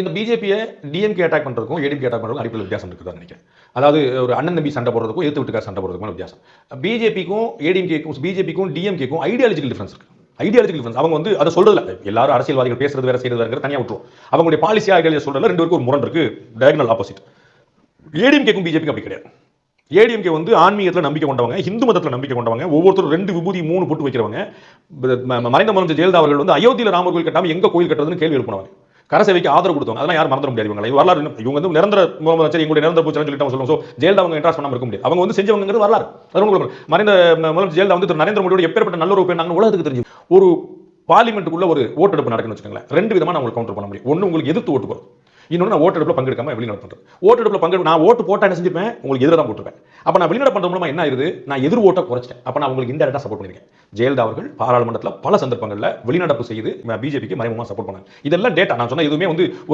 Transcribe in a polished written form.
இந்த பிஜேபியை DMK attack பண்ணுறதுக்கும் ஏடிஎம்கே அட்டாக் பண்ணுறதுக்கும் அடிப்படையில் வித்தியாசம் இருக்குதுன்னு நினைக்கிறேன். அதாவது ஒரு அண்ணன் தம்பி சண்டை போடுறதுக்கும் எதிர்த்து வீட்டுக்கார சண்டை போடுறதுக்கும் வித்தியாசம். பிஜேபிக்கும் ஏடிஎம்கேக்கும் பிஜேபிக்கும் டிஎம்கேக்கும் ஐடியாலஜிக்கல் டிஃபரன்ஸ் இருக்கு. ஐடியாலஜிக்கல் டிஃபரன்ஸ் அவங்க வந்து அதை சொல்றதில்ல. எல்லாரும் அரசியல்வாதிகள் பேசுறது வேற செய்யறது வேற தனியாக விட்டுரும். அவங்களுடைய பாலிசி ஐடியாலஜி சொல்றதுல ரெண்டு பேருக்கும் ஒரு முரண் இருக்கு. Diagonal opposite. ஏடிஎம்கேக்கும் பிஜேபிக்கும் அப்படி கிடையாது. ஏடிஎம்கே வந்து ஆன்மீகத்தில் நம்பிக்கை கொண்டவங்க, இந்து மதத்தில் நம்பிக்கை கொண்டவங்க, ஒவ்வொருத்தரும் 2 விபூதி 3 போட்டு வைக்கிறவங்க. மறைந்த முதலமைச்சர் ஜெயலலிதா அவர்கள் வந்து அயோத்தியில் ராமர் கோயில் கட்டாமல் எங்க கோயில் கட்டுறதுன்னு கேள்வி எழுப்பினவங்க. கரசேவைக்கு ஆதரவு கொடுத்தவங்க. அதெல்லாம் யாரும் மறந்துட முடியாது. இவங்க வரலாறு இவங்க வந்து நிரந்தர முதலமைச்சர் எங்களுடைய நிரந்தர பூச்சல் சொல்லிட்டு சொல்லுவோம். ஸோ ஜெயலலிதா அவங்க இன்ட்ராஸ்ட் பண்ணாமல் இருக்க முடியாது. அவங்க வந்து செஞ்சவங்கிறது வரலாறு. அது மறைந்த முதலமைச்சர் ஜெயலலிதா வந்து நரேந்திர மோடியோட எப்பேற்பட்ட நல்ல ஒரு பேர் உலகத்துக்கு தெரிஞ்சு. ஒரு பார்லிமெண்ட்டுக்குள்ள ஒரு ஓட்டெடுப்பு நடக்குன்னு வச்சுக்கோங்களேன். 2 விதமா நான் உங்களுக்கு கவுண்டர் பண்ண முடியும். ஒன்று உங்களுக்கு எதிர்த்து ஓட்டு போகிறது, இன்னொன்று நான் ஓட்டெடுப்பில் பங்கெடுக்காம வெளிநடப்பு பண்ணுறது. ஓட்டெடுப்பில் பங்கெடுப்பு நான் ஓட்டு போட்டா என்ன செஞ்சிருப்பேன், உங்களுக்கு எதிராக தான் போட்டிருப்பேன். அப்போ நான் வெளிநடப்பு பண்ணுறது மூலமா என்ன ஆயிருது, நான் எதிர் ஓட்டை குறைச்சிட்டேன். அப்போ நான் உங்களுக்கு இன்டெரக்டாக சப்போர்ட் பண்ணியிருக்கேன். ஜெயலலிதா அவர்கள் பாராளுமன்றத்தில் பல சந்தர்ப்பங்களில் வெளிநடப்பு செய்து பிஜேபிக்கு மறைமுகமாக சப்போர்ட் பண்ணாங்க. இதெல்லாம் டேட்டா. நான் சொன்ன எதுவுமே வந்து ஒரு